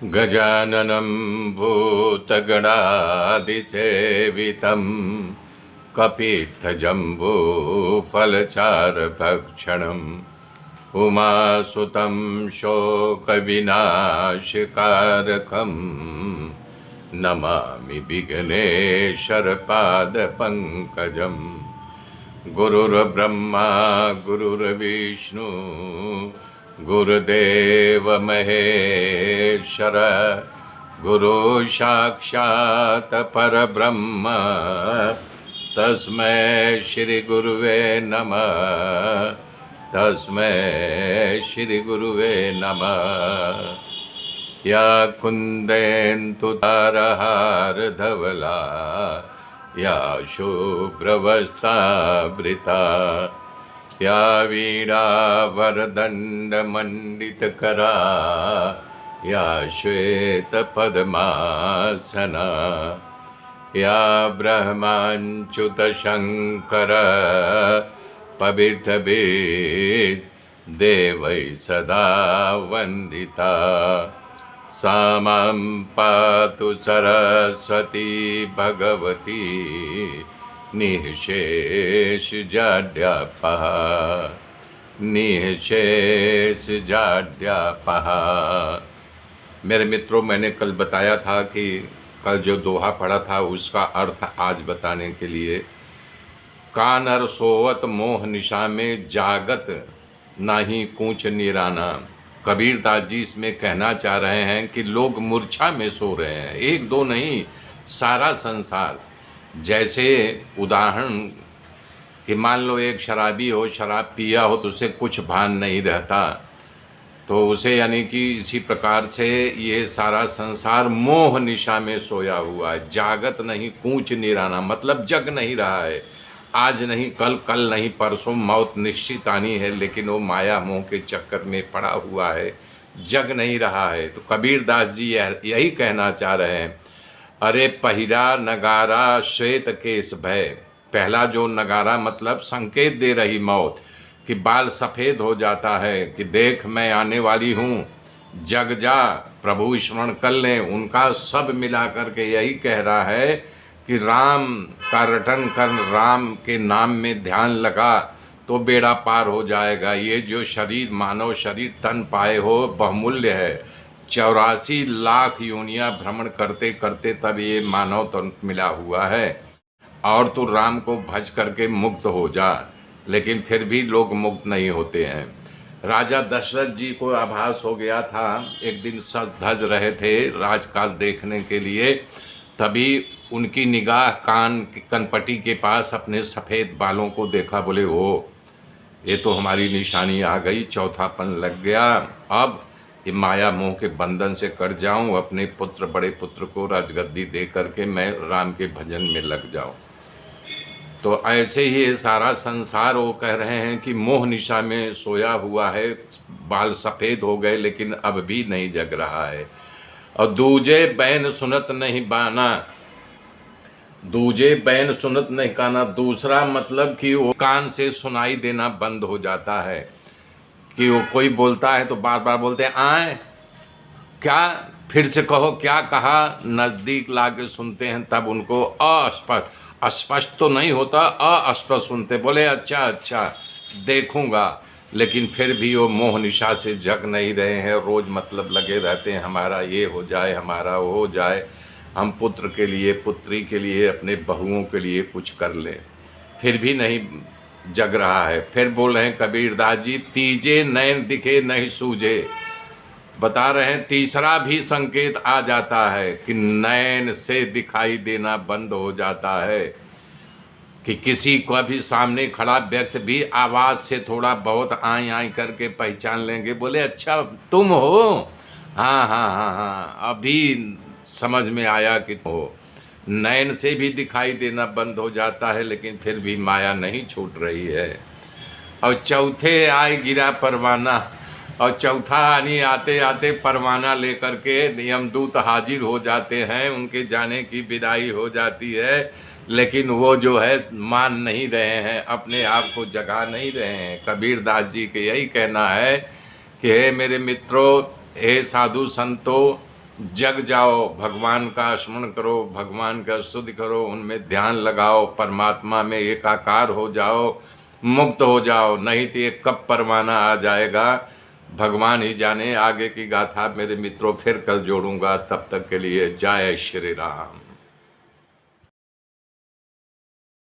गजाननं भूतगणादिसेवितं कपित्थजम्बूफलचारुभक्षणम् उमासुतं शोकविनाशकारकं नमामि विघ्नेश्वरपादपङ्कजम्। गुरुर्ब्रह्मा गुरुर्विष्णु गुरुदेव महेश्वर गुरु साक्षात् परब्रह्म तस्मै श्री गुरुवे नमः। तस्मै श्री गुरुवे नमः। या कुन्देन्दु तारहार धवला या शुभ्रवस्त्रावृता या वीणावरदण्डमण्डितकरा या श्वेतपद्मासना या ब्रह्माच्युतशङ्कर पवित्रभिः देवैः सदा वन्दिता। सा मां पातु सरस्वती भगवती निःशेषजाड्यापः निःशेषजाड्यापः। मेरे मित्रों, मैंने कल बताया था कि कल जो दोहा पढ़ा था उसका अर्थ आज बताने के लिए, कानर सोवत मोह निशा में जागत नाही कूच निराना। कबीरदास जी इसमें कहना चाह रहे हैं कि लोग मूर्छा में सो रहे हैं, एक दो नहीं सारा संसार। जैसे उदाहरण कि मान लो एक शराबी हो, शराब पिया हो तो उसे कुछ भान नहीं रहता, तो उसे यानी कि इसी प्रकार से ये सारा संसार मोह निशा में सोया हुआ है। जागत नहीं कूच निराना, मतलब जग नहीं रहा है। आज नहीं कल, कल नहीं परसों मौत निश्चित आनी है, लेकिन वो माया मोह के चक्कर में पड़ा हुआ है, जग नहीं रहा है। तो कबीरदास जी यही कहना चाह रहे हैं, अरे पहिरा नगारा श्वेत केस भय। पहला जो नगारा मतलब संकेत दे रही मौत कि बाल सफ़ेद हो जाता है कि देख मैं आने वाली हूँ, जग जा, प्रभु स्मरण कर लें। उनका सब मिला करके यही कह रहा है कि राम का रटन कर, राम के नाम में ध्यान लगा तो बेड़ा पार हो जाएगा। ये जो शरीर, मानव शरीर तन पाए हो, बहुमूल्य है। 84 लाख योनियां भ्रमण करते करते तब ये मानव तन मिला हुआ है। और तो राम को भज करके मुक्त हो जा, लेकिन फिर भी लोग मुक्त नहीं होते हैं। राजा दशरथ जी को आभास हो गया था, एक दिन सज धज रहे थे राजकाज देखने के लिए, तभी उनकी निगाह कान कनपटी के पास अपने सफ़ेद बालों को देखा। बोले ओ, ये तो हमारी निशानी आ गई, चौथापन लग गया। अब ये माया मोह के बंधन से कट जाऊं, अपने पुत्र, बड़े पुत्र को राजगद्दी दे करके मैं राम के भजन में लग जाऊं। तो ऐसे ही ये सारा संसार, वो कह रहे हैं कि मोह निशा में सोया हुआ है, बाल सफ़ेद हो गए लेकिन अब भी नहीं जग रहा है। और दूजे बैन सुनत नहीं बाना, दूजे बैन सुनत नहीं काना, दूसरा मतलब कि वो कान से सुनाई देना बंद हो जाता है। कि वो कोई बोलता है तो बार बार बोलते हैं आए क्या, फिर से कहो क्या कहा। नज़दीक ला के सुनते हैं तब उनको अस्पष्ट, अस्पष्ट तो नहीं होता, अस्पष्ट सुनते, बोले अच्छा अच्छा देखूंगा, लेकिन फिर भी वो मोह निशा से जग नहीं रहे हैं। रोज़ मतलब लगे रहते हैं, हमारा ये हो जाए, हमारा वो हो जाए, हम पुत्र के लिए, पुत्री के लिए, अपने बहुओं के लिए कुछ कर लें, फिर भी नहीं जग रहा है। फिर बोल रहे हैं कबीरदास जी, तीजे नैन दिखे नहीं सूझे। बता रहे हैं तीसरा भी संकेत आ जाता है कि नैन से दिखाई देना बंद हो जाता है। कि किसी को भी सामने खड़ा व्यक्ति भी आवाज़ से थोड़ा बहुत आई आई करके पहचान लेंगे, बोले अच्छा तुम हो, हाँ हाँ हाँ हाँ अभी समझ में आया कि हो। नैन से भी दिखाई देना बंद हो जाता है, लेकिन फिर भी माया नहीं छूट रही है। और चौथे आए गिरा परवाना, और चौथा यानी आते आते परवाना लेकर के यमदूत हाजिर हो जाते हैं, उनके जाने की विदाई हो जाती है, लेकिन वो जो है मान नहीं रहे हैं, अपने आप को जगा नहीं रहे हैं। कबीरदास जी के यही कहना है कि हे मेरे मित्रों, हे साधु संतों, जग जाओ, भगवान का स्मरण करो, भगवान का स्तुति करो, उनमें ध्यान लगाओ, परमात्मा में एकाकार हो जाओ, मुक्त हो जाओ। नहीं तो ये कब परवाना आ जाएगा भगवान ही जाने। आगे की गाथा मेरे मित्रों फिर कल जोड़ूंगा, तब तक के लिए जय श्री राम।